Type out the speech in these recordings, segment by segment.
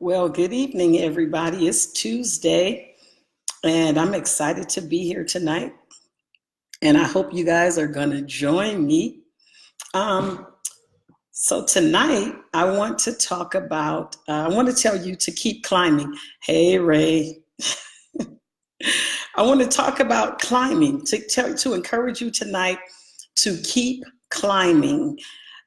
Well, good evening, everybody. It's Tuesday, and I'm excited to be here tonight. And I hope you guys are going to join me. Um, so, tonight, I want to talk about, I want to tell you to keep climbing. Hey, Ray. I want to talk about climbing, to encourage you tonight to keep climbing.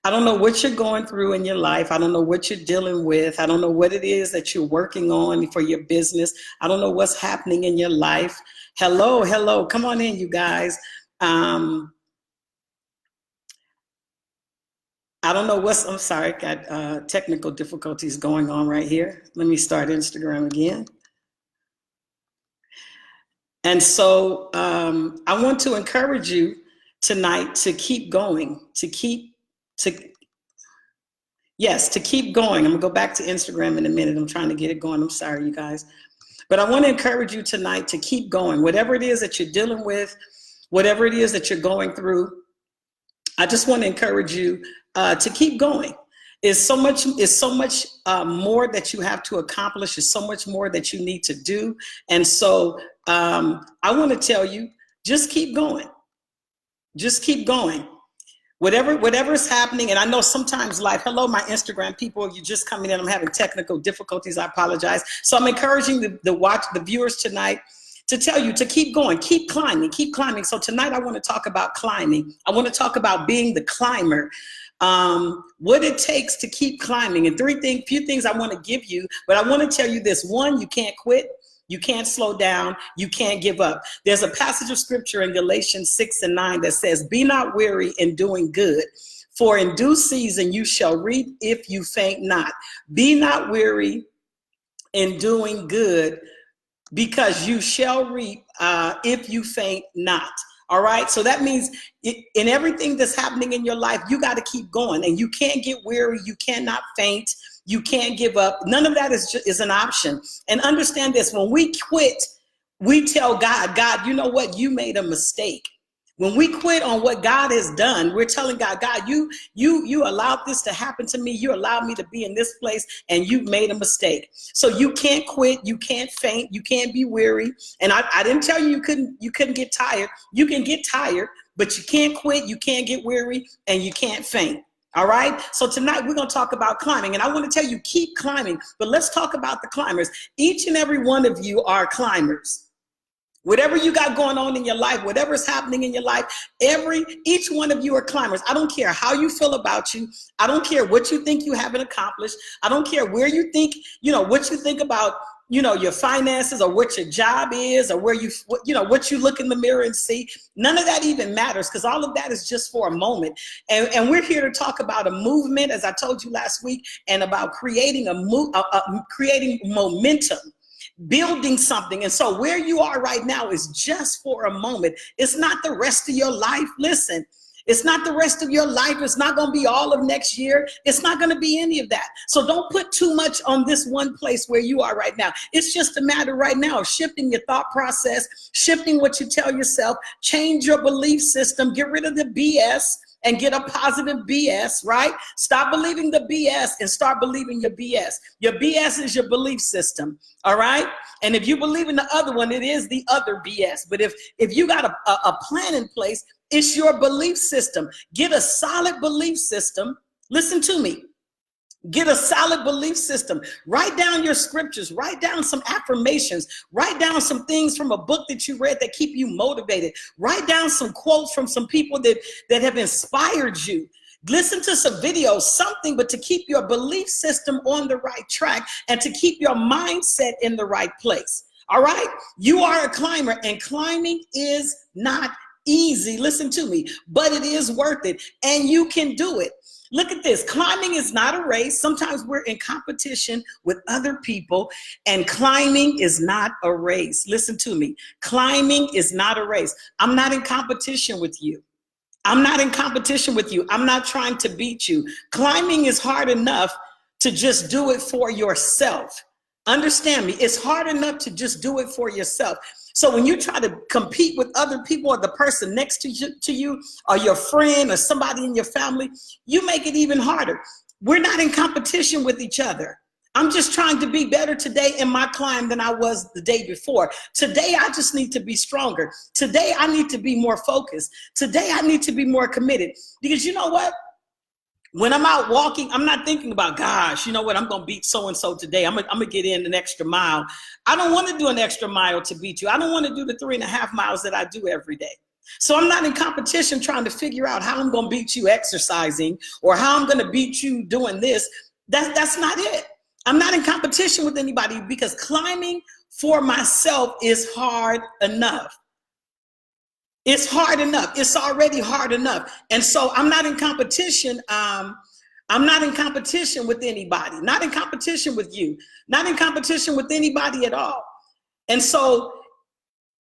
I don't know what you're going through in your life. I don't know what you're dealing with. I don't know what it is that you're working on for your business. I don't know what's happening in your life. Hello. Come on in, you guys. I don't know I'm sorry, got technical difficulties going on right here. Let me start Instagram again. And so I want to encourage you tonight to keep going, to keep going. I'm gonna go back to Instagram in a minute. I'm trying to get it going. I'm sorry, you guys. But I want to encourage you tonight to keep going. Whatever it is that you're dealing with, whatever it is that you're going through, I just want to encourage you to keep going. It's so much more that you have to accomplish. It's so much more that you need to do. And so I want to tell you, just keep going. Just keep going. Whatever is happening, and I know sometimes life, hello, my Instagram people, you're just coming in, I'm having technical difficulties, I apologize. So I'm encouraging the viewers tonight to tell you to keep going, keep climbing. So tonight I want to talk about climbing. I want to talk about being the climber, what it takes to keep climbing, and few things I want to give you, but I want to tell you this. One, you can't quit. You can't slow down. You can't give up. There's a passage of scripture in Galatians 6:9 that says, "Be not weary in doing good, for in due season you shall reap if you faint not." Be not weary in doing good, because you shall reap if you faint not. All right. So that means in everything that's happening in your life, you got to keep going, and you can't get weary. You cannot faint. You can't give up. None of that is an option. And understand this: when we quit, we tell God, you know what? You made a mistake. When we quit on what God has done, we're telling God, you allowed this to happen to me. You allowed me to be in this place, and you've made a mistake. So you can't quit. You can't faint. You can't be weary. And I didn't tell you you couldn't get tired. You can get tired, but you can't quit. You can't get weary, and you can't faint. All right. So tonight we're going to talk about climbing, and I want to tell you, keep climbing, but let's talk about the climbers. Each and every one of you are climbers. Whatever you got going on in your life, whatever is happening in your life, each one of you are climbers. I don't care how you feel about you. I don't care what you think you haven't accomplished. I don't care where you think, what you think about, your finances, or what your job is, or where what you look in the mirror and see. None of that even matters, because all of that is just for a moment. And we're here to talk about a movement, as I told you last week, and about creating creating momentum, building something. And so where you are right now is just for a moment. It's not the rest of your life. Listen. It's not the rest of your life. It's not going to be all of next year. It's not going to be any of that. So don't put too much on this one place where you are right now. It's just a matter right now of shifting your thought process, shifting what you tell yourself, change your belief system, get rid of the BS and get a positive BS, right? Stop believing the BS and start believing your BS. Your BS is your belief system, all right? And if you believe in the other one, it is the other BS. But if you got a plan in place, it's your belief system. Get a solid belief system. Listen to me. Get a solid belief system. Write down your scriptures. Write down some affirmations. Write down some things from a book that you read that keep you motivated. Write down some quotes from some people that have inspired you. Listen to some videos, something, but to keep your belief system on the right track and to keep your mindset in the right place. All right? You are a climber, and climbing is not easy. Listen to me, but it is worth it, and you can do it. Look at this. Climbing is not a race. Sometimes we're in competition with other people, and climbing is not a race. Listen to me. Climbing is not a race. I'm not in competition with you. I'm not in competition with you. I'm not trying to beat you. Climbing is hard enough to just do it for yourself. Understand me. It's hard enough to just do it for yourself. So when you try to compete with other people, or the person next to you, or your friend, or somebody in your family, you make it even harder. We're not in competition with each other. I'm just trying to be better today in my climb than I was the day before. Today, I just need to be stronger. Today, I need to be more focused. Today, I need to be more committed. Because you know what? When I'm out walking, I'm not thinking about, gosh, you know what? I'm going to beat so-and-so today. I'm going to get in an extra mile. I don't want to do an extra mile to beat you. I don't want to do the 3.5 miles that I do every day. So I'm not in competition trying to figure out how I'm going to beat you exercising or how I'm going to beat you doing this. That's not it. I'm not in competition with anybody because climbing for myself is hard enough. It's hard enough. It's already hard enough. And so I'm not in competition. I'm not in competition with anybody, not in competition with you, not in competition with anybody at all. And so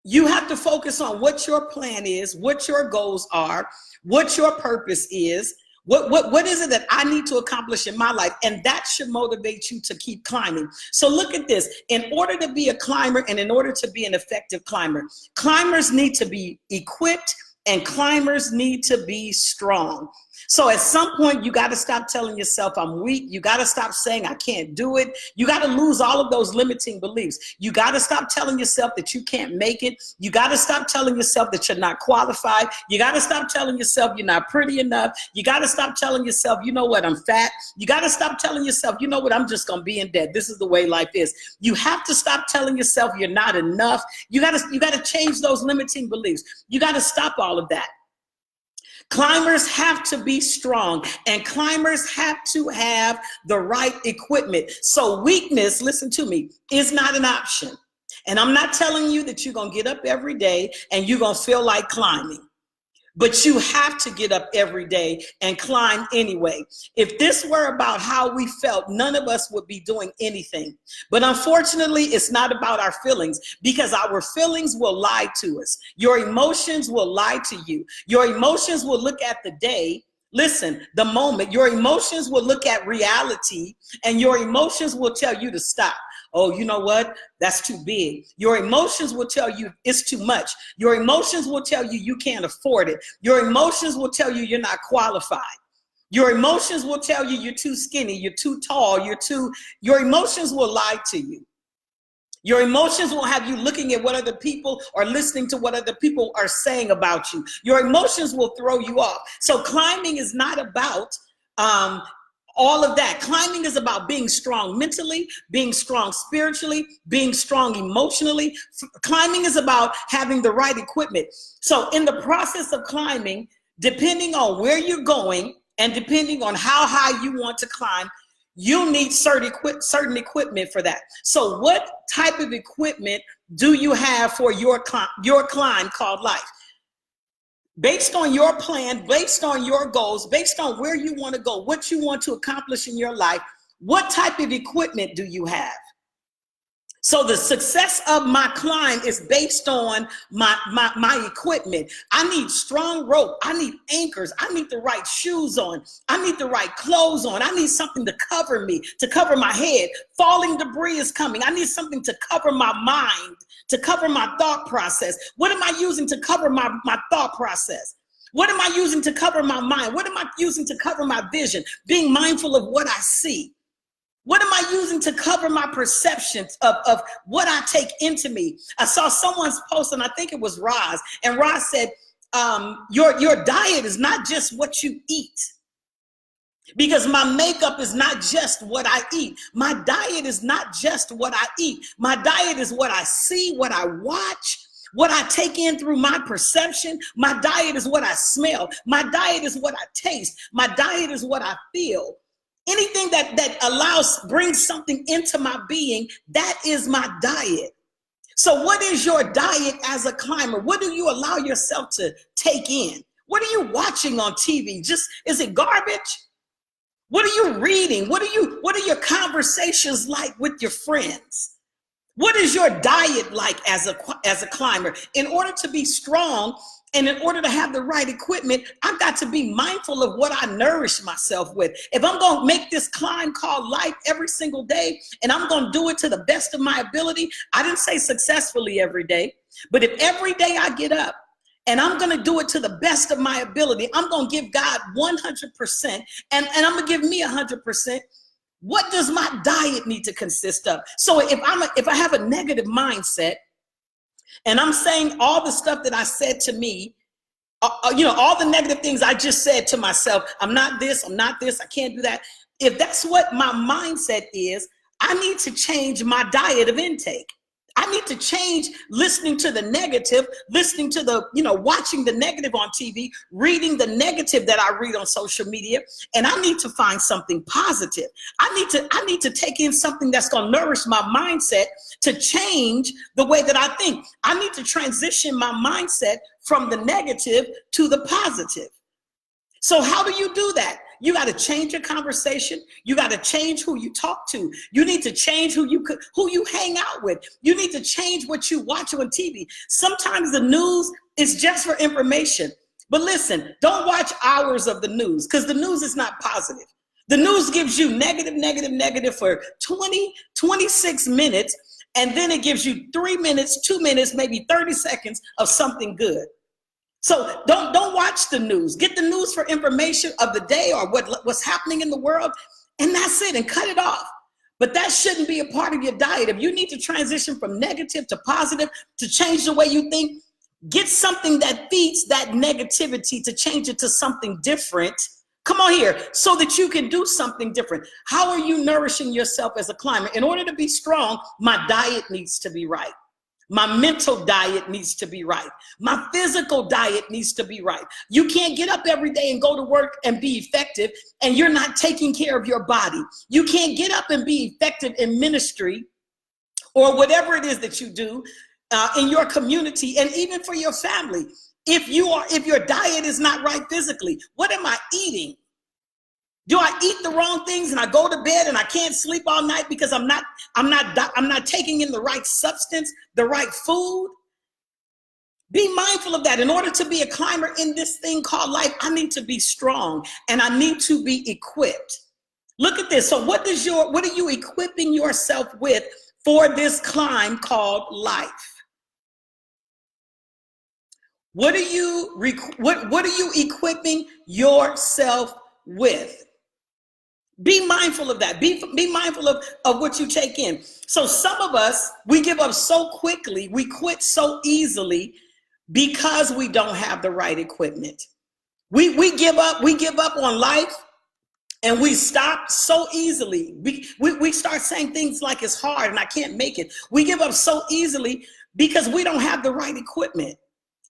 you have to focus on what your plan is, what your goals are, what your purpose is. What is it that I need to accomplish in my life? And that should motivate you to keep climbing. So look at this. In order to be a climber and in order to be an effective climber, climbers need to be equipped and climbers need to be strong. So at some point, you got to stop telling yourself I'm weak. You got to stop saying I can't do it. You got to lose all of those limiting beliefs. You got to stop telling yourself that you can't make it. You got to stop telling yourself that you're not qualified. You got to stop telling yourself you're not pretty enough. You got to stop telling yourself, you know what, I'm fat. You got to stop telling yourself, you know what, I'm just going to be in debt. This is the way life is. You have to stop telling yourself you're not enough. You got to change those limiting beliefs. You got to stop all of that. Climbers have to be strong and climbers have to have the right equipment. So weakness, listen to me, is not an option. And I'm not telling you that you're going to get up every day and you're going to feel like climbing. But you have to get up every day and climb anyway. If this were about how we felt, none of us would be doing anything. But unfortunately, it's not about our feelings because our feelings will lie to us. Your emotions will lie to you. Your emotions will look at the day. Listen, the moment. Your emotions will look at reality and your emotions will tell you to stop. Oh, you know what? That's too big. Your emotions will tell you it's too much. Your emotions will tell you you can't afford it. Your emotions will tell you you're not qualified. Your emotions will tell you you're too skinny, you're too tall, your emotions will lie to you. Your emotions will have you looking at what other people are listening to, what other people are saying about you. Your emotions will throw you off. So climbing is not about all of that. Climbing is about being strong mentally, being strong spiritually, being strong emotionally. Climbing is about having the right equipment. So in the process of climbing, depending on where you're going and depending on how high you want to climb, you need certain equipment for that. So what type of equipment do you have for your climb called life? Based on your plan, based on your goals, based on where you want to go, what you want to accomplish in your life, what type of equipment do you have? So the success of my climb is based on my equipment. I need strong rope. I need anchors. I need the right shoes on. I need the right clothes on. I need something to cover me, to cover my head. Falling debris is coming. I need something to cover my mind, to cover my thought process. What am I using to cover my thought process? What am I using to cover my mind? What am I using to cover my vision? Being mindful of what I see. What am I using to cover my perceptions of what I take into me? I saw someone's post, and I think it was Roz, and Roz said, your diet is not just what you eat. Because my makeup is not just what I eat. My diet is not just what I eat. My diet is what I see, what I watch, what I take in through my perception. My diet is what I smell. My diet is what I taste. My diet is what I feel. Anything that brings something into my being, that is my diet. So what is your diet as a climber? What do you allow yourself to take in? What are you watching on TV? Is it garbage? What are you reading? What are your conversations like with your friends? What is your diet like as a climber? In order to be strong and in order to have the right equipment, I've got to be mindful of what I nourish myself with. If I'm going to make this climb called life every single day and I'm going to do it to the best of my ability, I didn't say successfully every day, but if every day I get up and I'm going to do it to the best of my ability, I'm going to give God 100% and I'm going to give me 100%. What does my diet need to consist of? So if I have a negative mindset and I'm saying all the stuff that I said to me, all the negative things I just said to myself, I'm not this, I can't do that. If that's what my mindset is, I need to change my diet of intake. I need to change listening to the negative, listening to watching the negative on TV, reading the negative that I read on social media, and I need to find something positive. I need to take in something that's going to nourish my mindset to change the way that I think. I need to transition my mindset from the negative to the positive. So how do you do that? You got to change your conversation. You got to change who you talk to. You need to change who you hang out with. You need to change what you watch on TV. Sometimes the news is just for information. But listen, don't watch hours of the news because the news is not positive. The news gives you negative for 26 minutes, and then it gives you 3 minutes, 2 minutes, maybe 30 seconds of something good. So don't watch the news. Get the news for information of the day or what's happening in the world, and that's it, and cut it off. But that shouldn't be a part of your diet. If you need to transition from negative to positive to change the way you think, get something that feeds that negativity to change it to something different. Come on here, so that you can do something different. How are you nourishing yourself as a climber? In order to be strong, my diet needs to be right. My mental diet needs to be right. My physical diet needs to be right. You can't get up every day and go to work and be effective and you're not taking care of your body. You can't get up and be effective in ministry or whatever it is that you do in your community and even for your family. If your diet is not right physically, what am I eating? Do I eat the wrong things and I go to bed and I can't sleep all night because I'm not taking in the right substance, the right food? Be mindful of that. In order to be a climber in this thing called life, I need to be strong and I need to be equipped. Look at this. So what are you equipping yourself with for this climb called life? What are you equipping yourself with? Be mindful of that. Be mindful of what you take in. So some of us, we give up so quickly, we quit so easily because we don't have the right equipment. We give up on life and we stop so easily. We start saying things like it's hard and I can't make it. We give up so easily because we don't have the right equipment.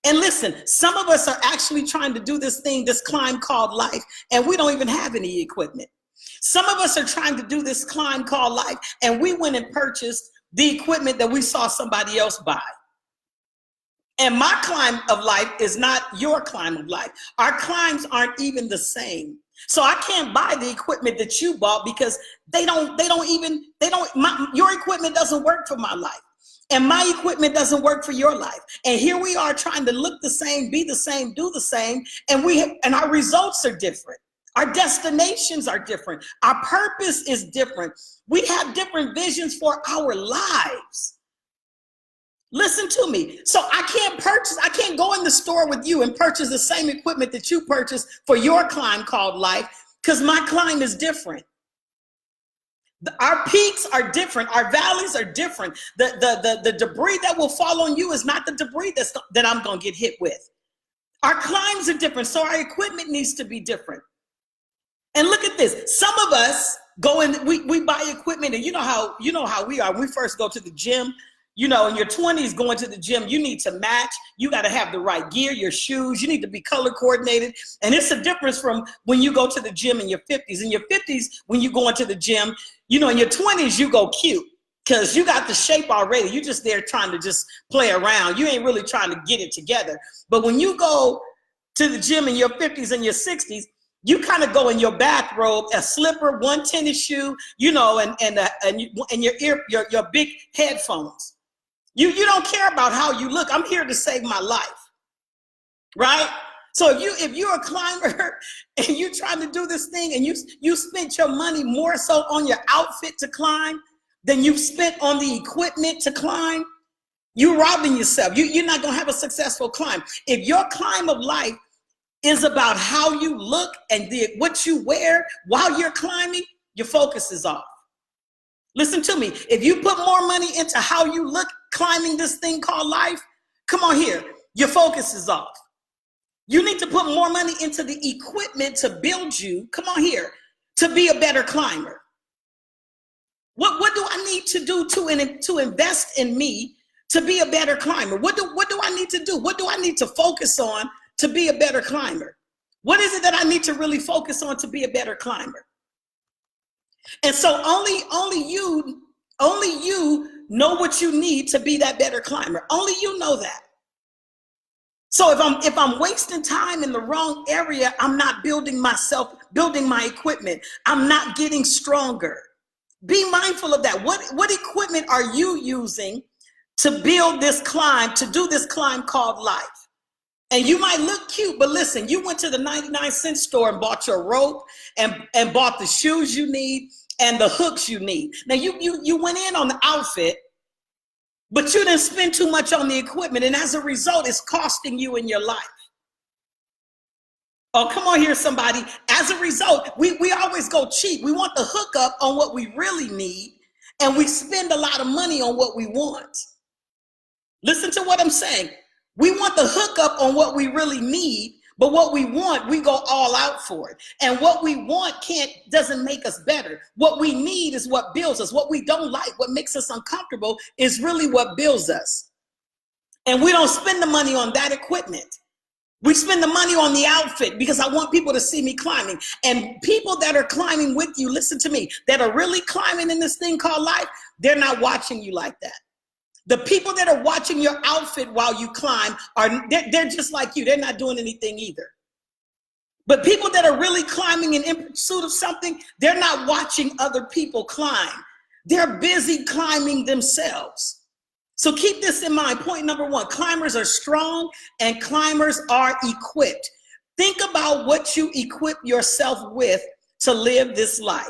And listen, some of us are actually trying to do this climb called life, and we don't even have any equipment. Some of us are trying to do this climb called life, and we went and purchased the equipment that we saw somebody else buy. And my climb of life is not your climb of life. Our climbs aren't even the same. So I can't buy the equipment that you bought because your equipment doesn't work for my life. And my equipment doesn't work for your life. And here we are trying to look the same, be the same, do the same, and our results are different. Our destinations are different. Our purpose is different. We have different visions for our lives. Listen to me. So I can't go in the store with you and purchase the same equipment that you purchased for your climb called life because my climb is different. Our peaks are different. Our valleys are different. The debris that will fall on you is not the debris that I'm going to get hit with. Our climbs are different, so our equipment needs to be different. And look at this. Some of us go in, we buy equipment, and you know how we are. When we first go to the gym, in your 20s going to the gym, you need to match. You got to have the right gear, your shoes. You need to be color coordinated. And it's a difference from when you go to the gym in your 50s. In your 50s, when you go into the gym, in your 20s, you go cute because you got the shape already. You're just there trying to just play around. You ain't really trying to get it together. But when you go to the gym in your 50s and your 60s, you kind of go in your bathrobe, a slipper, one tennis shoe, and your big headphones. You don't care about how you look. I'm here to save my life, right? So if you're a climber and you're trying to do this thing and you spent your money more so on your outfit to climb than you spent on the equipment to climb, you're robbing yourself. You're not going to have a successful climb. If your climb of life is about how you look and what you wear while you're climbing, your focus is off. Listen to me. If you put more money into how you look climbing this thing called life, come on here, your focus is off. You need to put more money into the equipment to build you, come on here, to be a better climber. What do I need to do to invest in me to be a better climber? What do I need to do? What do I need to focus on to be a better climber? What is it that I need to really focus on to be a better climber? And so only you know what you need to be that better climber. Only you know that. So if I'm wasting time in the wrong area, I'm not building myself, building my equipment. I'm not getting stronger. Be mindful of that. What equipment are you using to build this climb, to do this climb called life? And you might look cute, but listen, you went to the 99-cent store and bought your rope and bought the shoes you need and the hooks you need. Now you went in on the outfit, but you didn't spend too much on the equipment. And as a result, it's costing you in your life. Oh, come on here, somebody. As a result, we always go cheap. We want the hookup on what we really need, and we spend a lot of money on what we want. Listen to what I'm saying. We want the hookup on what we really need, but what we want, we go all out for it. And what we want doesn't make us better. What we need is what builds us. What we don't like, what makes us uncomfortable, is really what builds us. And we don't spend the money on that equipment. We spend the money on the outfit because I want people to see me climbing. And people that are climbing with you, listen to me, that are really climbing in this thing called life, they're not watching you like that. The people that are watching your outfit while you climb, they're just like you. They're not doing anything either. But people that are really climbing and in pursuit of something, they're not watching other people climb. They're busy climbing themselves. So keep this in mind. Point number one, climbers are strong and climbers are equipped. Think about what you equip yourself with to live this life.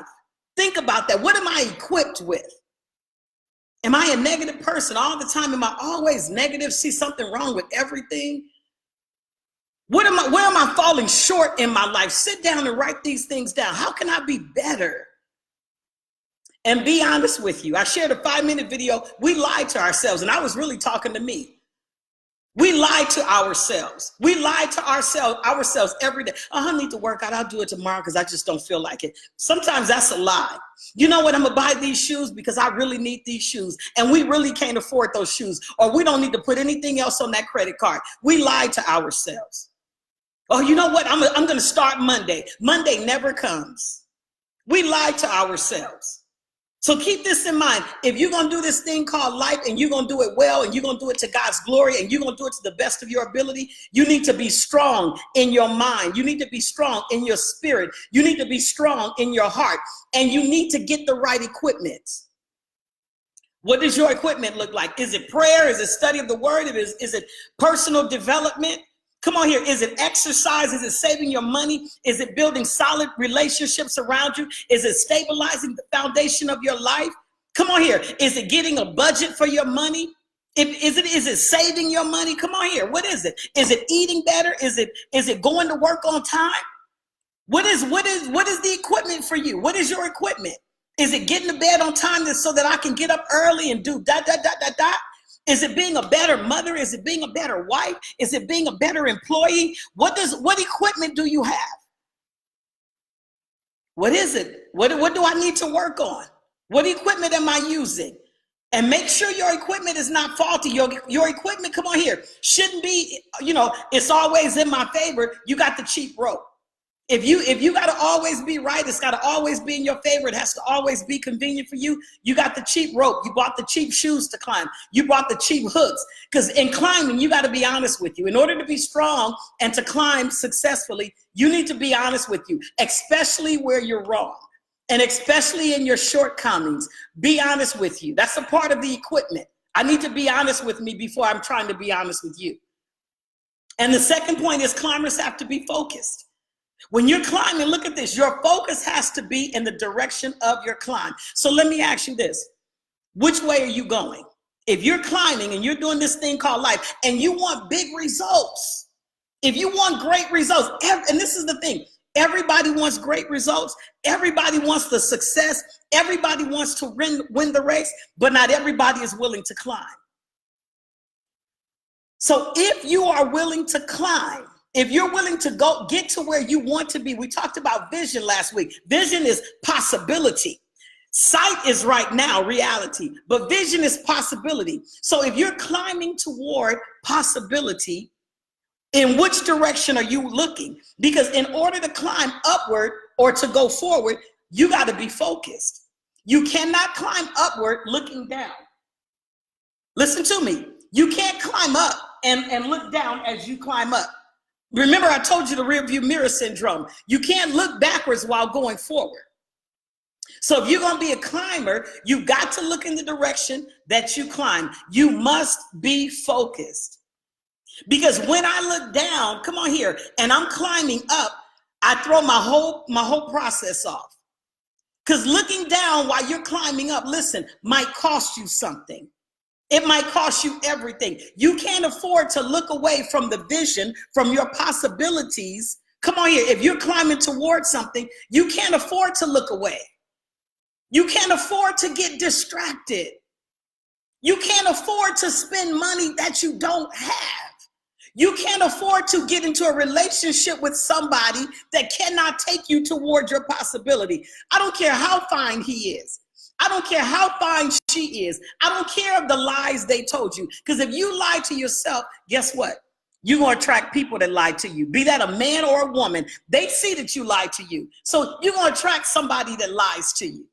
Think about that. What am I equipped with? Am I a negative person all the time? Am I always negative? See something wrong with everything? Where am I falling short in my life? Sit down and write these things down. How can I be better? And be honest with you. I shared a 5-minute video. We lied to ourselves, and I was really talking to me. We lie to ourselves. We lie to ourselves every day. Oh, I need to work out. I'll do it tomorrow because I just don't feel like it. Sometimes that's a lie. You know what? I'm going to buy these shoes because I really need these shoes. And we really can't afford those shoes. Or we don't need to put anything else on that credit card. We lie to ourselves. Oh, you know what? I'm going to start Monday. Monday never comes. We lie to ourselves. So keep this in mind. If you're going to do this thing called life and you're going to do it well and you're going to do it to God's glory and you're going to do it to the best of your ability, you need to be strong in your mind. You need to be strong in your spirit. You need to be strong in your heart, and you need to get the right equipment. What does your equipment look like? Is it prayer? Is it study of the word? Is it personal development? Come on here. Is it exercise? Is it saving your money? Is it building solid relationships around you? Is it stabilizing the foundation of your life? Come on here. Is it getting a budget for your money? Is it saving your money? Come on here. What is it? Is it eating better? Is it going to work on time? What is the equipment for you? What is your equipment? Is it getting to bed on time so that I can get up early and do dot, dot, dot, dot, dot? Is it being a better mother? Is it being a better wife? Is it being a better employee? What equipment do you have? What is it? What do I need to work on? What equipment am I using? And make sure your equipment is not faulty. Your equipment, come on here, shouldn't be, it's always in my favor. You got the cheap rope. If you got to always be right, it's got to always be in your favor. It has to always be convenient for you. You got the cheap rope. You bought the cheap shoes to climb. You bought the cheap hooks. Because in climbing, you got to be honest with you. In order to be strong and to climb successfully, you need to be honest with you, especially where you're wrong. And especially in your shortcomings, be honest with you. That's a part of the equipment. I need to be honest with me before I'm trying to be honest with you. And the second point is climbers have to be focused. When you're climbing, look at this. Your focus has to be in the direction of your climb. So let me ask you this. Which way are you going? If you're climbing and you're doing this thing called life and you want big results, if you want great results, and this is the thing, Everybody wants great results. Everybody wants the success. Everybody wants to win the race, but not everybody is willing to climb. So if you are willing to climb, if you're willing to go get to where you want to be, we talked about vision last week. Vision is possibility. Sight is right now, reality, but vision is possibility. So if you're climbing toward possibility, in which direction are you looking? Because in order to climb upward or to go forward, you got to be focused. You cannot climb upward looking down. Listen to me. You can't climb up and look down as you climb up. Remember, I told you the rear view mirror syndrome. You can't look backwards while going forward. So if you're going to be a climber, you've got to look in the direction that you climb. You must be focused. Because when I look down, come on here, and I'm climbing up, I throw my whole process off. Because looking down while you're climbing up, listen, might cost you something. It might cost you everything. You can't afford to look away from the vision, from your possibilities. Come on here. If you're climbing towards something, you can't afford to look away. You can't afford to get distracted. You can't afford to spend money that you don't have. You can't afford to get into a relationship with somebody that cannot take you toward your possibility. I don't care how fine he is. I don't care how fine she is. I don't care of the lies they told you. Because if you lie to yourself, guess what? You're going to attract people that lie to you. Be that a man or a woman. They see that you lie to you. So you're going to attract somebody that lies to you.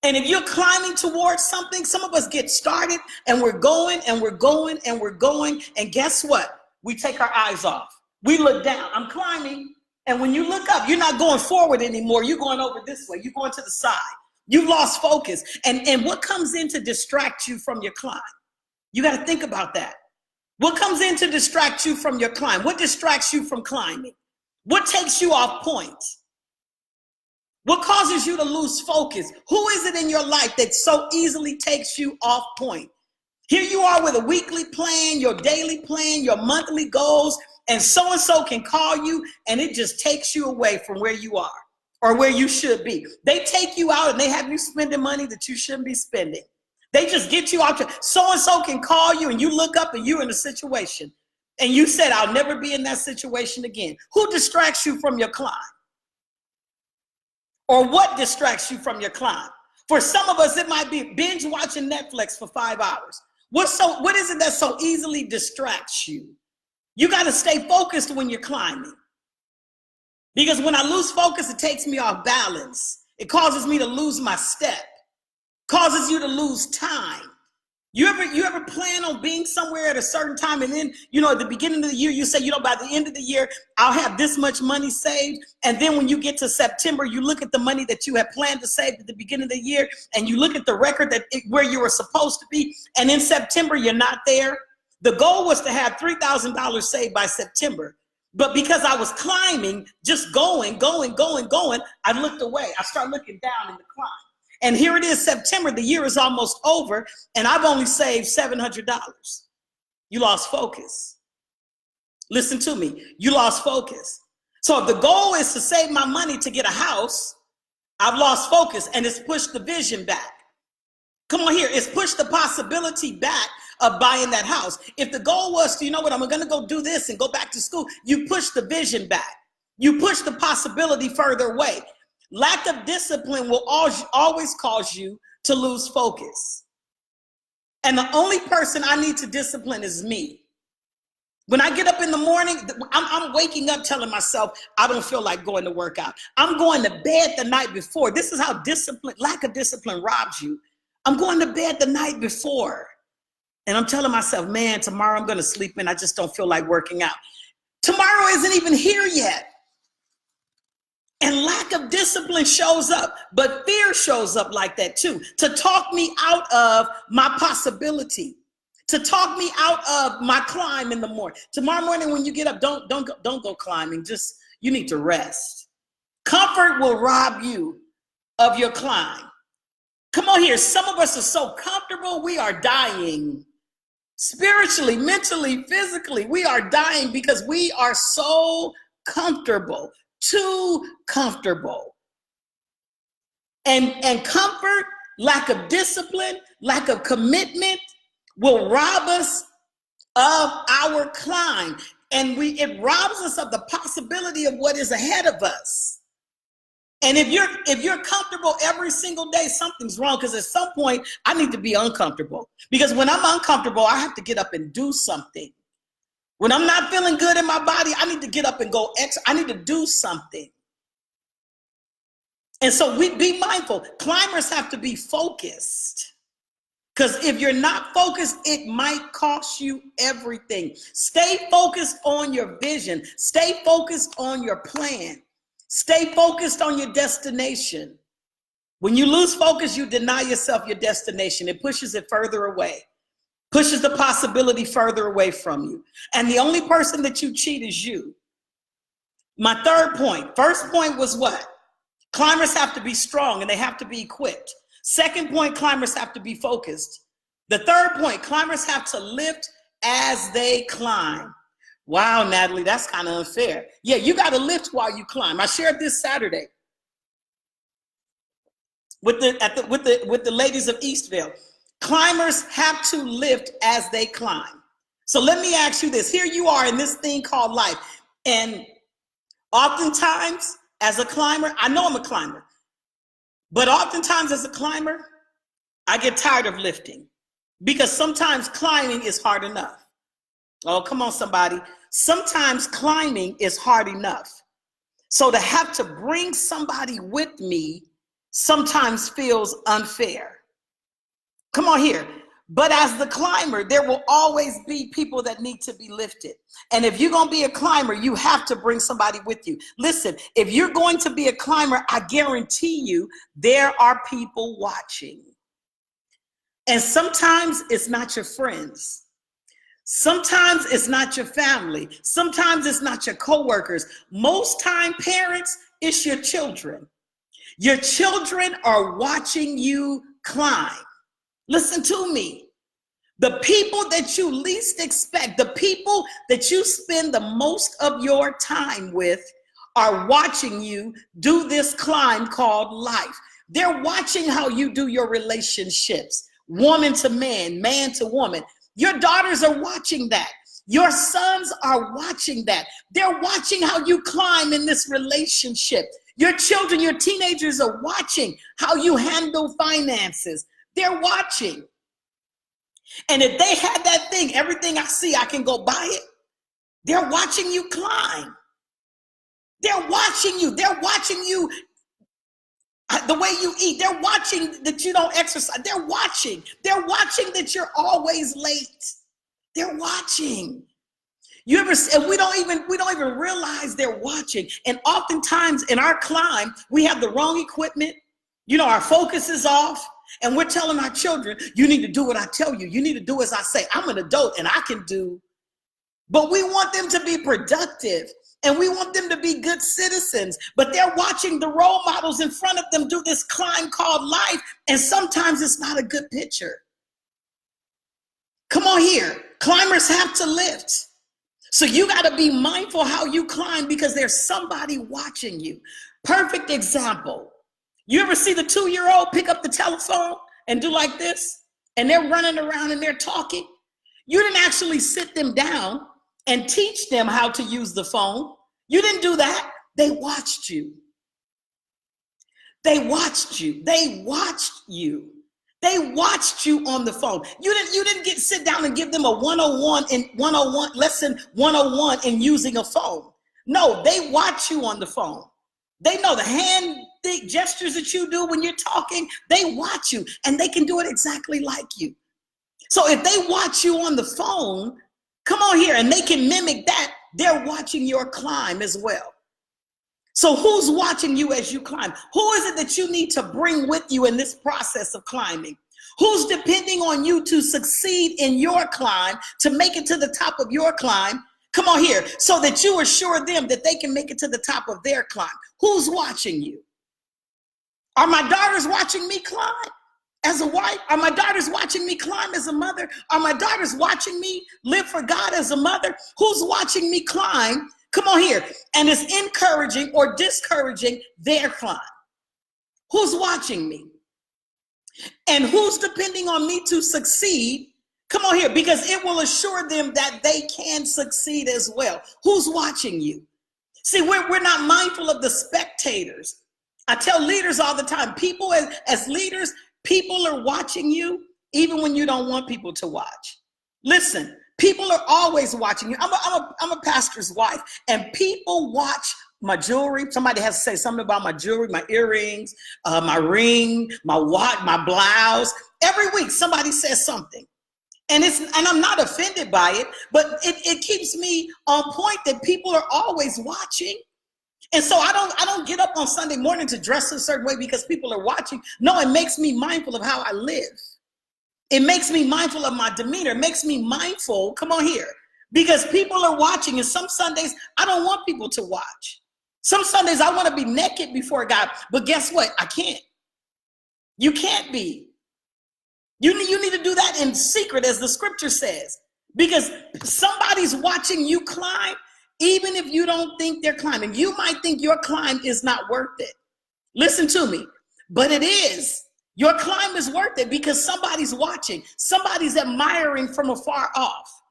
And if you're climbing towards something, some of us get started and we're going and we're going and we're going. And guess what? We take our eyes off. We look down. I'm climbing. And when you look up, you're not going forward anymore. You're going over this way. You're going to the side. You've lost focus. And what comes in to distract you from your climb? You got to think about that. What comes in to distract you from your climb? What distracts you from climbing? What takes you off point? What causes you to lose focus? Who is it in your life that so easily takes you off point? Here you are with a weekly plan, your daily plan, your monthly goals, and so can call you and it just takes you away from where you are or where you should be. They take you out and they have you spending money that you shouldn't be spending. They just get you out. So can call you and you look up and you're in a situation and you said, I'll never be in that situation again. Who distracts you from your climb? Or what distracts you from your climb? For some of us, it might be binge watching Netflix for 5 hours. What is it that so easily distracts you? You got to stay focused when you're climbing. Because when I lose focus, it takes me off balance. It causes me to lose my step. Causes you to lose time. You ever plan on being somewhere at a certain time and then, at the beginning of the year, you say, by the end of the year, I'll have this much money saved. And then when you get to September, you look at the money that you had planned to save at the beginning of the year and you look at the record where you were supposed to be. And in September, you're not there. The goal was to have $3,000 saved by September. But because I was climbing, just going, I looked away. I started looking down in the climb. And here it is, September, the year is almost over, and I've only saved $700. You lost focus. Listen to me, you lost focus. So if the goal is to save my money to get a house, I've lost focus and it's pushed the vision back. Come on here, it's pushed the possibility back of buying that house. If the goal was to, I'm gonna go do this and go back to school, you push the vision back. You push the possibility further away. Lack of discipline will always cause you to lose focus. And the only person I need to discipline is me. When I get up in the morning, I'm waking up telling myself, I don't feel like going to work out. I'm going to bed the night before. This is how lack of discipline robs you. I'm going to bed the night before. And I'm telling myself, man, tomorrow I'm going to sleep in. I just don't feel like working out. Tomorrow isn't even here yet. And lack of discipline shows up, but fear shows up like that too, to talk me out of my possibility, to talk me out of my climb in the morning. Tomorrow morning when you get up, don't go climbing. You need to rest. Comfort will rob you of your climb. Come on here. Some of us are so comfortable, we are dying. Spiritually, mentally, physically, we are dying because we are so comfortable. too comfortable. And comfort, lack of discipline, lack of commitment will rob us of our climb. And it robs us of the possibility of what is ahead of us. And if you're comfortable every single day, something's wrong, because at some point I need to be uncomfortable. Because when I'm uncomfortable, I have to get up and do something. When I'm not feeling good in my body, I need to get up and go I need to do something. And so we be mindful. Climbers have to be focused. Because if you're not focused, it might cost you everything. Stay focused on your vision. Stay focused on your plan. Stay focused on your destination. When you lose focus, you deny yourself your destination. It pushes it further away, pushes the possibility further away from you. And the only person that you cheat is you. My third point. First point was what? Climbers have to be strong and they have to be equipped. Second point, climbers have to be focused. The third point, climbers have to lift as they climb. Wow, Natalie, that's kind of unfair. Yeah, you got to lift while you climb. I shared this Saturday with the ladies of Eastville. Climbers have to lift as they climb. So let me ask you this. Here you are in this thing called life. And oftentimes as a climber, I know I'm a climber, but oftentimes as a climber, I get tired of lifting because sometimes climbing is hard enough. Oh, come on, somebody. Sometimes climbing is hard enough. So to have to bring somebody with me sometimes feels unfair. Come on here. But as the climber, there will always be people that need to be lifted. And if you're going to be a climber, you have to bring somebody with you. Listen, if you're going to be a climber, I guarantee you there are people watching. And sometimes it's not your friends. Sometimes it's not your family. Sometimes it's not your coworkers. Most time, parents, it's your children. Your children are watching you climb. Listen to me. The people that you least expect, the people that you spend the most of your time with are watching you do this climb called life. They're watching how you do your relationships, woman to man, man to woman. Your daughters are watching that. Your sons are watching that. They're watching how you climb in this relationship. Your children, your teenagers are watching how you handle finances. They're watching. And if they had that thing, everything I see, I can go buy it. They're watching you climb. They're watching you. They're watching you, the way you eat. They're watching that you don't exercise. They're watching. They're watching that you're always late. They're watching. You ever, and we don't even realize they're watching. And oftentimes in our climb, we have the wrong equipment. You know, our focus is off. And we're telling our children, you need to do what I tell you. You need to do as I say. I'm an adult and I can do. But we want them to be productive and we want them to be good citizens. But they're watching the role models in front of them do this climb called life. And sometimes it's not a good picture. Come on here. Climbers have to lift. So you got to be mindful how you climb because there's somebody watching you. Perfect example. You ever see the 2-year-old pick up the telephone and do like this? And they're running around and they're talking. You didn't actually sit them down and teach them how to use the phone. You didn't do that. They watched you. They watched you. They watched you. They watched you on the phone. You didn't sit down and give them a 101 lesson 101 in using a phone. No, they watch you on the phone. They know the hand gestures that you do when you're talking. They watch you and they can do it exactly like you. So if they watch you on the phone, come on here, and they can mimic that, they're watching your climb as well. So who's watching you as you climb? Who is it that you need to bring with you in this process of climbing? Who's depending on you to succeed in your climb, to make it to the top of your climb? Come on here, so that you assure them that they can make it to the top of their climb. Who's watching you? Are my daughters watching me climb as a wife? Are my daughters watching me climb as a mother? Are my daughters watching me live for God as a mother? Who's watching me climb? Come on here. And it's encouraging or discouraging their climb. Who's watching me? And who's depending on me to succeed? Come on here, because it will assure them that they can succeed as well. Who's watching you? See, we're not mindful of the spectators. I tell leaders all the time, people as leaders, people are watching you even when you don't want people to watch. Listen, people are always watching you. I'm a pastor's wife, and people watch my jewelry. Somebody has to say something about my jewelry, my earrings, my ring, my watch, my blouse. Every week somebody says something. And I'm not offended by it, but it keeps me on point that people are always watching. And so I don't get up on Sunday morning to dress a certain way because people are watching. No, it makes me mindful of how I live. It makes me mindful of my demeanor. It makes me mindful, come on here, because people are watching. And some Sundays, I don't want people to watch. Some Sundays, I want to be naked before God. But guess what? I can't. You can't be. You need to do that in secret, as the scripture says, because somebody's watching you climb, even if you don't think they're climbing. You might think your climb is not worth it. Listen to me, but it is. Your climb is worth it because somebody's watching. Somebody's admiring from afar off.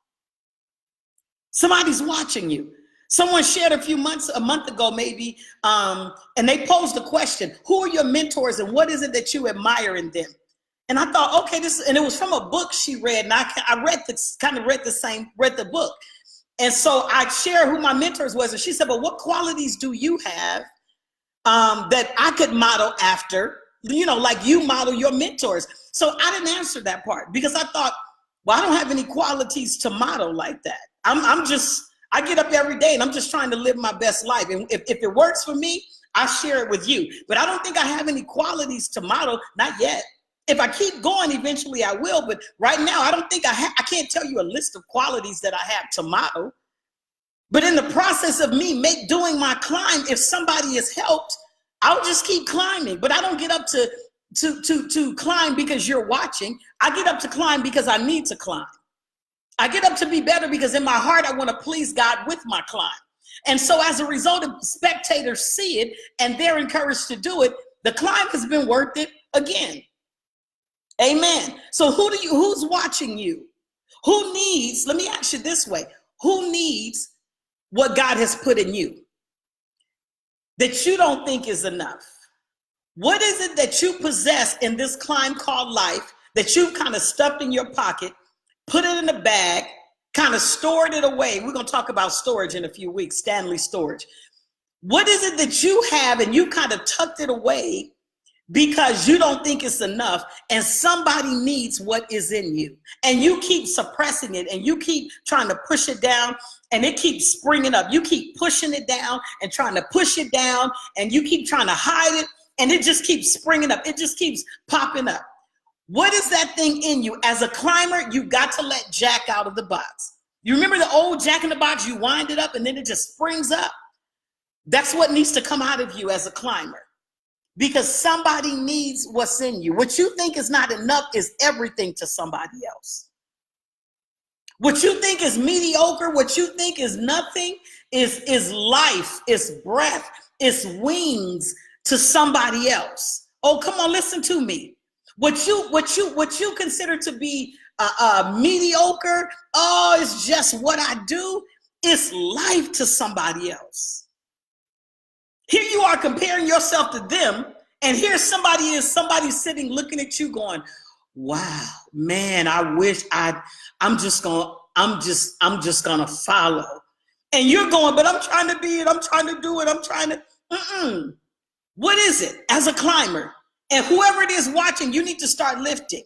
Somebody's watching you. Someone shared a month ago maybe, and they posed a question: who are your mentors and what is it that you admire in them? And I thought, okay, and it was from a book she read, and I read the book. And so I shared who my mentors was, and she said, but what qualities do you have that I could model after, like you model your mentors? So I didn't answer that part because I thought, well, I don't have any qualities to model like that. I get up every day and I'm just trying to live my best life. And if it works for me, I share it with you. But I don't think I have any qualities to model, not yet. If I keep going, eventually I will. But right now, I don't think I can't tell you a list of qualities that I have to model. But in the process of me doing my climb, if somebody is helped, I'll just keep climbing. But I don't get up to climb because you're watching. I get up to climb because I need to climb. I get up to be better because in my heart, I want to please God with my climb. And so as a result of spectators see it and they're encouraged to do it, the climb has been worth it again. Amen. So who's watching you? Who needs, let me ask you this way, who needs what God has put in you that you don't think is enough? What is it that you possess in this climb called life that you've kind of stuffed in your pocket, put it in a bag, kind of stored it away? We're going to talk about storage in a few weeks, Stanley storage. What is it that you have and you kind of tucked it away because you don't think it's enough, and somebody needs what is in you, and you keep suppressing it and you keep trying to push it down and it keeps springing up. You keep pushing it down and trying to push it down and you keep trying to hide it and it just keeps springing up. It just keeps popping up. What is that thing in you? As a climber, you got to let Jack out of the box. You remember the old Jack in the Box? You wind it up and then it just springs up. That's what needs to come out of you as a climber. Because somebody needs what's in you. What you think is not enough is everything to somebody else. What you think is mediocre, what you think is nothing, is life, is breath, is wings to somebody else. Oh, come on, listen to me. What you consider to be mediocre, oh, it's just what I do. It's life to somebody else. Here you are comparing yourself to them, and here somebody sitting looking at you going, wow, man, I wish I'm just gonna follow. And you're going, but I'm trying to be it, I'm trying to do it, What is it as a climber? And whoever it is watching, you need to start lifting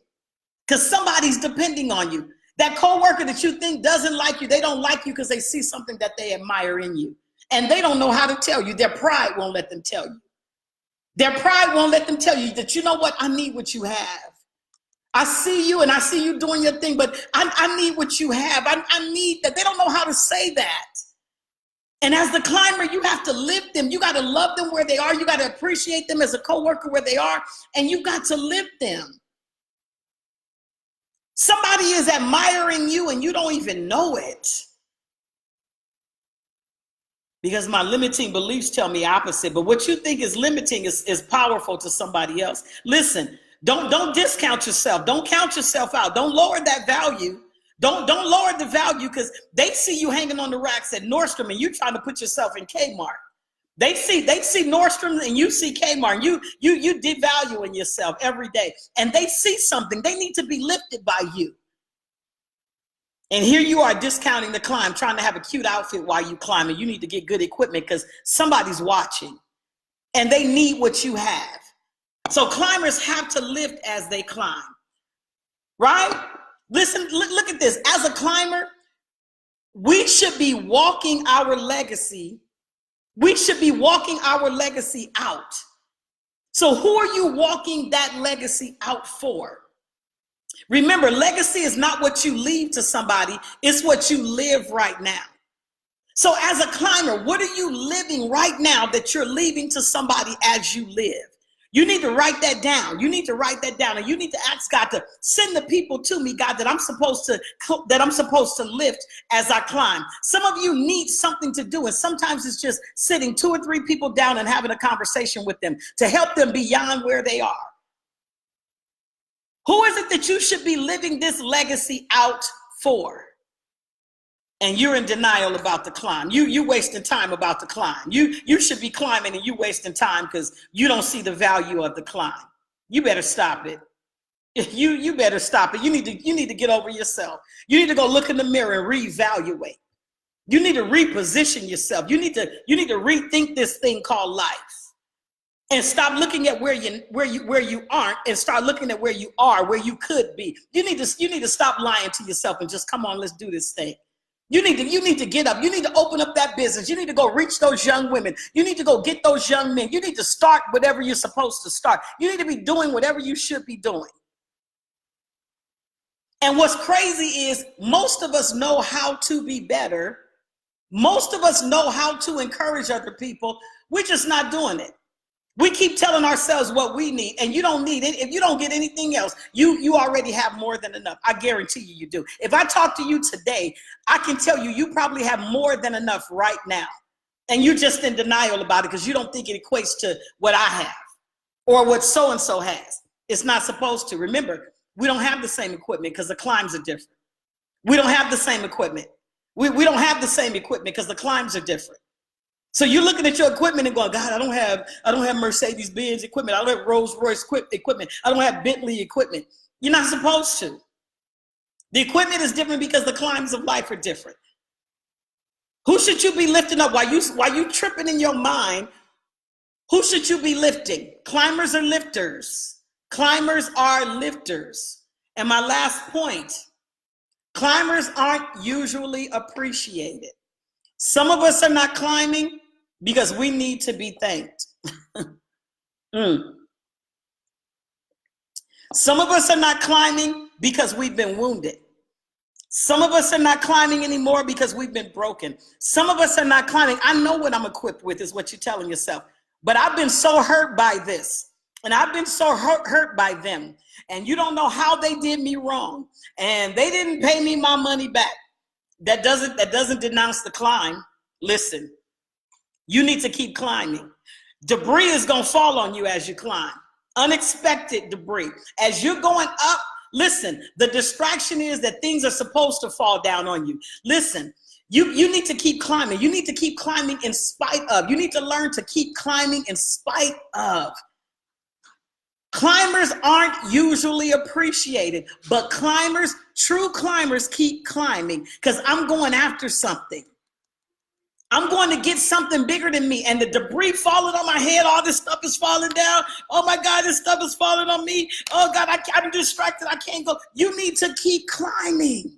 because somebody's depending on you. That coworker that you think doesn't like you, they don't like you because they see something that they admire in you. And they don't know how to tell you. Their pride won't let them tell you. Their pride won't let them tell you that, you know what, I need what you have. I see you and I see you doing your thing, but I need what you have. I need that. They don't know how to say that. And as the climber, you have to lift them. You got to love them where they are. You got to appreciate them as a coworker where they are. And you got to lift them. Somebody is admiring you and you don't even know it. because my limiting beliefs tell me opposite. But what you think is limiting is powerful to somebody else. Listen, don't discount yourself. Don't count yourself out. Don't lower that value. Don't lower the value, because they see you hanging on the racks at Nordstrom and you trying to put yourself in Kmart. They see Nordstrom and you see Kmart. You devaluing yourself every day, and they see something. They need to be lifted by you. And here you are discounting the climb, trying to have a cute outfit while you climb, and you need to get good equipment because somebody's watching and they need what you have. So climbers have to lift as they climb, right? Listen, look at this. As a climber, we should be walking our legacy. We should be walking our legacy out. So who are you walking that legacy out for? Remember, legacy is not what you leave to somebody. It's what you live right now. So as a climber, what are you living right now that you're leaving to somebody as you live? You need to write that down. You need to write that down, and you need to ask God to send the people to me, God, that I'm supposed to lift as I climb. Some of you need something to do, and sometimes it's just sitting 2 or 3 people down and having a conversation with them to help them beyond where they are. Who is it that you should be living this legacy out for? And you're in denial about the climb. You wasting time about the climb. You should be climbing, and you wasting time because you don't see the value of the climb. You better stop it. You better stop it. You need to get over yourself. You need to go look in the mirror and reevaluate. You need to reposition yourself. You need to rethink this thing called life. And stop looking at where you aren't, and start looking at where you are, where you could be. You need to stop lying to yourself and just come on, let's do this thing. You need to get up. You need to open up that business. You need to go reach those young women. You need to go get those young men. You need to start whatever you're supposed to start. You need to be doing whatever you should be doing. And what's crazy is most of us know how to be better. Most of us know how to encourage other people. We're just not doing it. We keep telling ourselves what we need, and you don't need it. If you don't get anything else, you already have more than enough. I guarantee you do. If I talk to you today, I can tell you probably have more than enough right now. And you're just in denial about it because you don't think it equates to what I have or what so-and-so has. It's not supposed to. Remember, we don't have the same equipment because the climbs are different. We don't have the same equipment. We don't have the same equipment because the climbs are different. So you're looking at your equipment and going, God, I don't have Mercedes-Benz equipment. I don't have Rolls-Royce equipment. I don't have Bentley equipment. You're not supposed to. The equipment is different because the climbs of life are different. Who should you be lifting up? While you tripping in your mind, who should you be lifting? Climbers are lifters. Climbers are lifters. And my last point, climbers aren't usually appreciated. Some of us are not climbing because we need to be thanked. Some of us are not climbing because we've been wounded. Some of us are not climbing anymore because we've been broken. Some of us are not climbing. I know what I'm equipped with is what you're telling yourself. But I've been so hurt by this. And I've been so hurt by them. And you don't know how they did me wrong. And they didn't pay me my money back. That doesn't denounce the climb. Listen, you need to keep climbing. Debris is going to fall on you as you climb. Unexpected debris. As you're going up, listen, the distraction is that things are supposed to fall down on you. Listen, you need to keep climbing. You need to keep climbing in spite of. You need to learn to keep climbing in spite of. Climbers aren't usually appreciated, but true climbers keep climbing because I'm going after something. I'm going to get something bigger than me. And the debris falling on my head, all this stuff is falling down. Oh my God, this stuff is falling on me. Oh God, I'm distracted. I can't go. You need to keep climbing.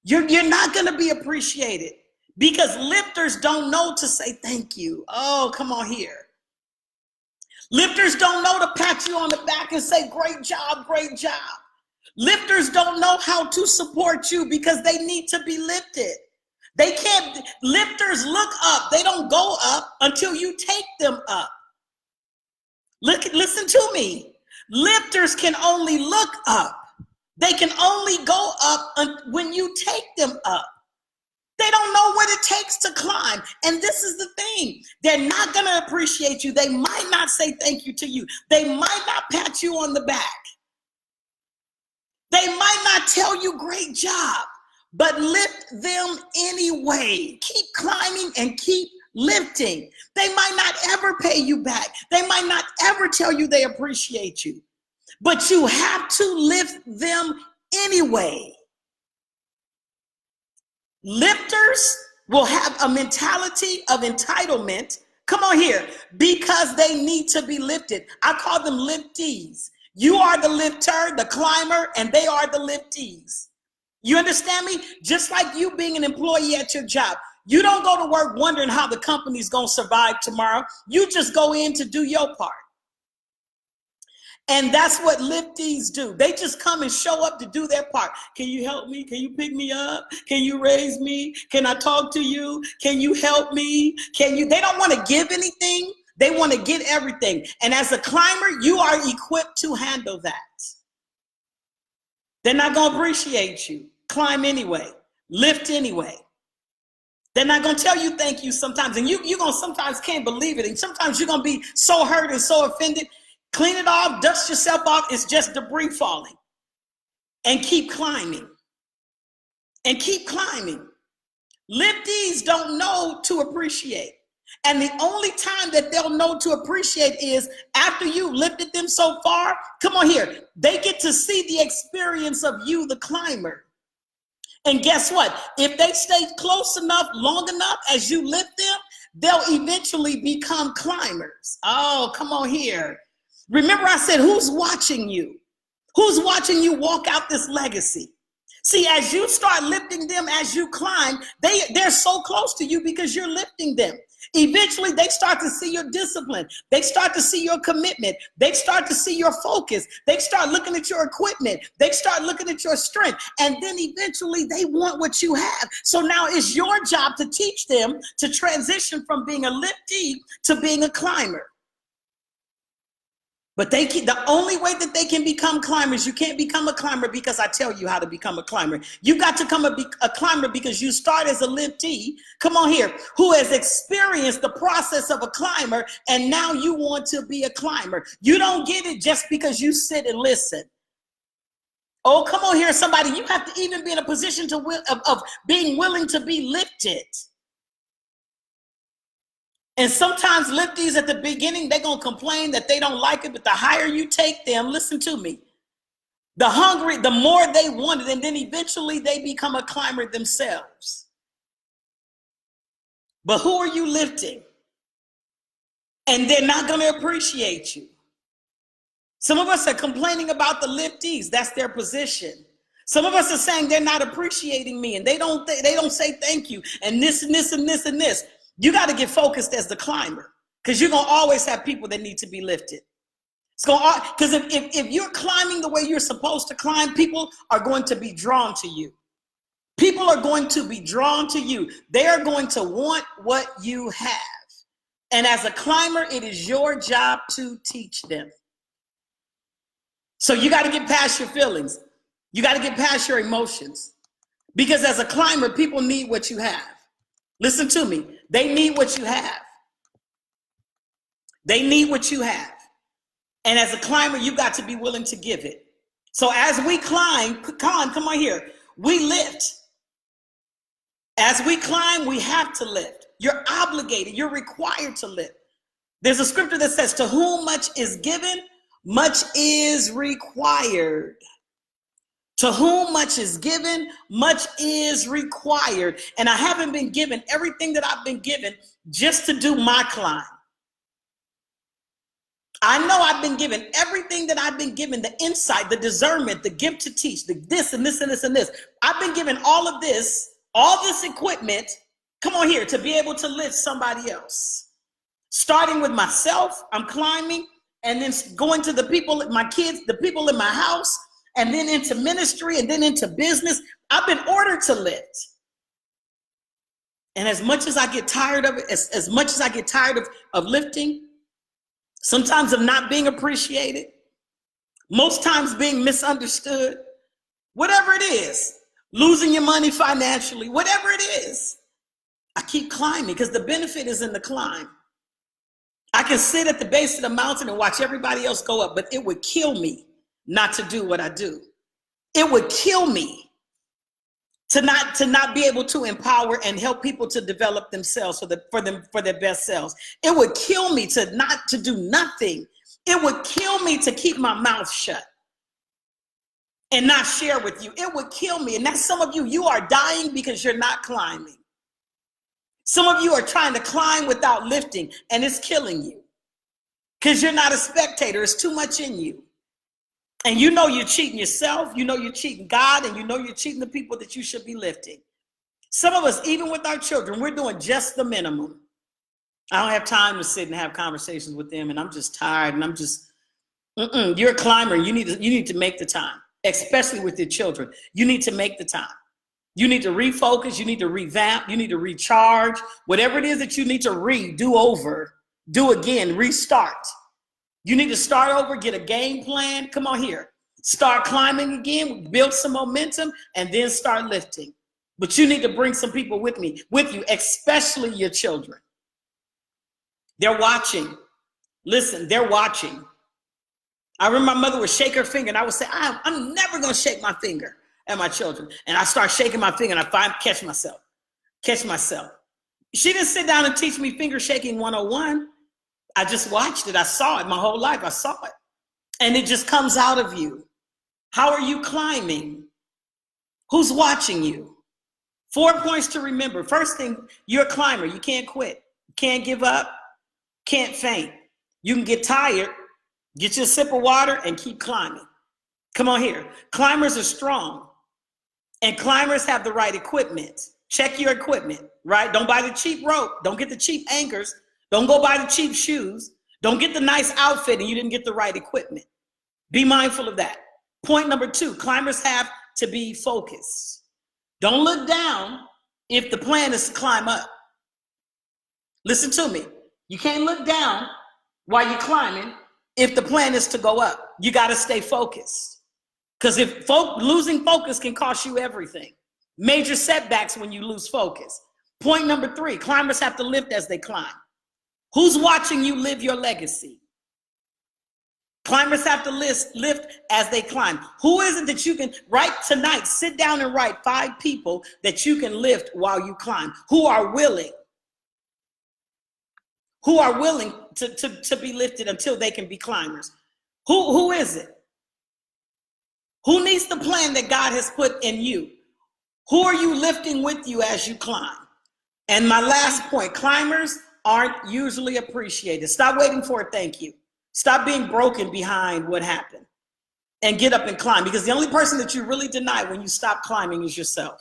You're not going to be appreciated because lifters don't know to say thank you. Oh, come on here. Lifters don't know to pat you on the back and say, great job, great job. Lifters don't know how to support you because they need to be lifted. They can't, lifters look up. They don't go up until you take them up. Listen to me. Lifters can only look up. They can only go up when you take them up. They don't know what it takes to climb. And this is the thing. They're not going to appreciate you. They might not say thank you to you. They might not pat you on the back. They might not tell you great job, but lift them anyway. Keep climbing and keep lifting. They might not ever pay you back. They might not ever tell you they appreciate you, but you have to lift them anyway. Lifters will have a mentality of entitlement. Come on here, because they need to be lifted. I call them liftees. You are the lifter, the climber, and they are the liftees. You understand me? Just like you being an employee at your job. You don't go to work wondering how the company's going to survive tomorrow. You just go in to do your part. And that's what liftees do. They just come and show up to do their part. Can you help me? Can you pick me up? Can you raise me? Can I talk to you? Can you help me? They don't want to give anything. They want to get everything. And as a climber, you are equipped to handle that. They're not going to appreciate you. Climb anyway. Lift anyway. They're not going to tell you thank you sometimes. And you're going to sometimes can't believe it. And sometimes you're going to be so hurt and so offended. Clean it off, dust yourself off. It's just debris falling. And keep climbing. And keep climbing. Liftees don't know to appreciate. And the only time that they'll know to appreciate is after you lifted them so far. Come on here. They get to see the experience of you, the climber. And guess what? If they stay close enough, long enough as you lift them, they'll eventually become climbers. Oh, come on here. Remember I said, who's watching you? Who's watching you walk out this legacy? See, as you start lifting them, as you climb, they're so close to you because you're lifting them. Eventually, they start to see your discipline. They start to see your commitment. They start to see your focus. They start looking at your equipment. They start looking at your strength. And then eventually, they want what you have. So now it's your job to teach them to transition from being a liftee to being a climber. But the only way that they can become climbers, you can't become a climber because I tell you how to become a climber. You got to become a climber because you start as a liftee, come on here, who has experienced the process of a climber, and now you want to be a climber. You don't get it just because you sit and listen. Oh, come on here, somebody. You have to even be in a position of being willing to be lifted. And sometimes liftees at the beginning, they're going to complain that they don't like it, but the higher you take them, listen to me, the more they want it, and then eventually they become a climber themselves. But who are you lifting? And they're not going to appreciate you. Some of us are complaining about the liftees. That's their position. Some of us are saying they're not appreciating me, and they don't say thank you, and this and this and this and this. You got to get focused as the climber, because you're going to always have people that need to be lifted. It's going because if you're climbing the way you're supposed to climb, people are going to be drawn to you. People are going to be drawn to you. They are going to want what you have. And as a climber, it is your job to teach them. So you got to get past your feelings. You got to get past your emotions, because as a climber, people need what you have. Listen to me. They need what you have. They need what you have. And as a climber, you got to be willing to give it. So as we climb, come on here, we lift. As we climb, we have to lift. You're obligated. You're required to lift. There's a scripture that says, to whom much is given, much is required. To whom much is given, much is required. And I haven't been given everything that I've been given just to do my climb. I know I've been given everything that I've been given, the insight, the discernment, the gift to teach, the this and this and this and this. I've been given all of this, all this equipment, come on here, to be able to lift somebody else. Starting with myself, I'm climbing, and then going to the people, my kids, the people in my house, and then into ministry, and then into business. I've been ordered to lift. And as much as I get tired of it, as much as I get tired of lifting, sometimes of not being appreciated, most times being misunderstood, whatever it is, losing your money financially, whatever it is. I keep climbing because the benefit is in the climb. I can sit at the base of the mountain and watch everybody else go up, but it would kill me not to do what I do. It would kill me to not be able to empower and help people to develop themselves for their best selves. It would kill me to do nothing. It would kill me to keep my mouth shut and not share with you. It would kill me. And that's some of you. You are dying because you're not climbing. Some of you are trying to climb without lifting, and it's killing you because you're not a spectator. It's too much in you. And you know you're cheating yourself. You know you're cheating God, and you know you're cheating the people that you should be lifting. Some of us, even with our children, we're doing just the minimum. I don't have time to sit and have conversations with them, and I'm just tired, and I'm just, you're a climber. You need to make the time, especially with your children. You need to make the time. You need to refocus. You need to revamp. You need to recharge. Whatever it is that you need to do over, do again, restart. You need to start over, get a game plan. Come on here. Start climbing again, build some momentum, and then start lifting. But you need to bring some people with you, especially your children. They're watching. Listen, they're watching. I remember my mother would shake her finger, and I would say, I'm never going to shake my finger at my children. And I start shaking my finger, and I catch myself. She didn't sit down and teach me finger shaking 101. I just watched it. I saw it my whole life. I saw it. And it just comes out of you. How are you climbing? Who's watching you? 4 points to remember. First thing, you're a climber. You can't quit. Can't give up. Can't faint. You can get tired. Get you a sip of water and keep climbing. Come on here. Climbers are strong. And climbers have the right equipment. Check your equipment, right? Don't buy the cheap rope. Don't get the cheap anchors. Don't go buy the cheap shoes. Don't get the nice outfit and you didn't get the right equipment. Be mindful of that. Point number 2, climbers have to be focused. Don't look down if the plan is to climb up. Listen to me. You can't look down while you're climbing if the plan is to go up. You got to stay focused. Because losing focus can cost you everything. Major setbacks when you lose focus. Point number 3, climbers have to lift as they climb. Who's watching you live your legacy? Climbers have to lift as they climb. Who is it that you can write tonight? Sit down and write 5 people that you can lift while you climb. Who are willing? Who are willing to be lifted until they can be climbers? Who is it? Who needs the plan that God has put in you? Who are you lifting with you as you climb? And my last point, climbers aren't usually appreciated. Stop waiting for a thank you. Stop being broken behind what happened and get up and climb, because the only person that you really deny when you stop climbing is yourself.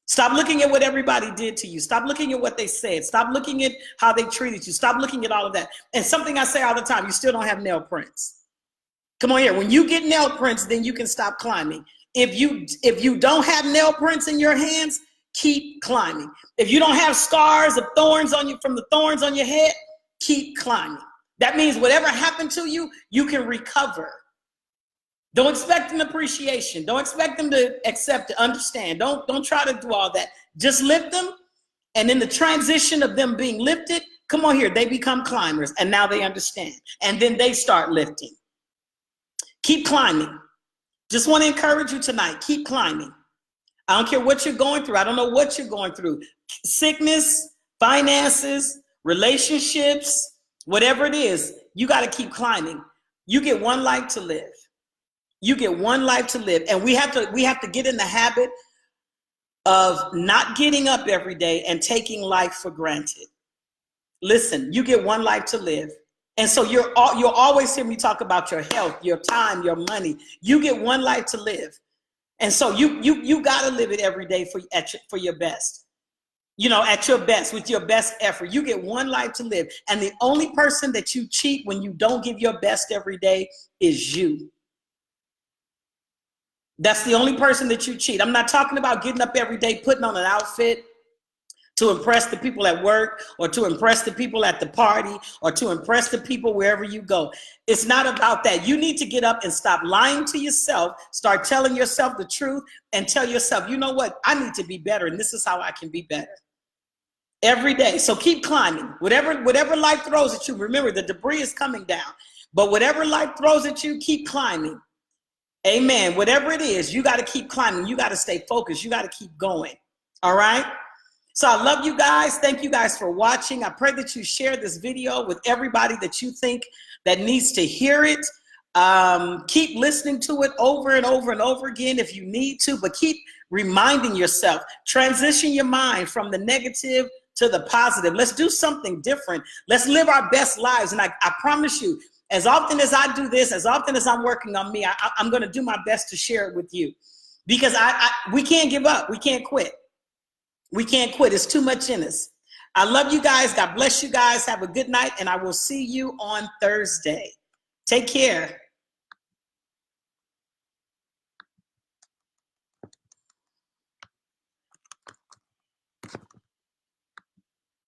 Stop looking at what everybody did to you. Stop looking at what they said. Stop looking at how they treated you. Stop looking at all of that. And something I say all the time, you still don't have nail prints. Come on here. When you get nail prints, then you can stop climbing. If you don't have nail prints in your hands, keep climbing. If you don't have scars of thorns on you from the thorns on your head, keep climbing. That means whatever happened to you, you can recover. Don't expect an appreciation. Don't expect them to accept it, understand. Don't try to do all that. Just lift them, and in the transition of them being lifted, come on here, they become climbers, and now they understand. And then they start lifting. Keep climbing. Just want to encourage you tonight. Keep climbing. I don't care what you're going through. I don't know what you're going through. Sickness, finances, relationships, whatever it is, you got to keep climbing. You get one life to live. You get one life to live. And we have to get in the habit of not getting up every day and taking life for granted. Listen, you get one life to live. And so you'll always hear me talk about your health, your time, your money. You get one life to live. And so you got to live it every day for your best. You know, at your best, with your best effort. You get one life to live. And the only person that you cheat when you don't give your best every day is you. That's the only person that you cheat. I'm not talking about getting up every day, putting on an outfit, to impress the people at work, or to impress the people at the party, or to impress the people wherever you go. It's not about that. You need to get up and stop lying to yourself, start telling yourself the truth, and tell yourself, you know what, I need to be better, and this is how I can be better. Every day. So keep climbing. Whatever life throws at you, remember the debris is coming down. But whatever life throws at you, keep climbing. Amen. Whatever it is, you got to keep climbing. You got to stay focused. You got to keep going. All right? So I love you guys. Thank you guys for watching. I pray that you share this video with everybody that you think that needs to hear it. Keep listening to it over and over and over again if you need to, but keep reminding yourself. Transition your mind from the negative to the positive. Let's do something different. Let's live our best lives. And I promise you, as often as I do this, as often as I'm working on me, I'm going to do my best to share it with you, because we can't give up. We can't quit. We can't quit. It's too much in us. I love you guys. God bless you guys. Have a good night, and I will see you on Thursday. Take care.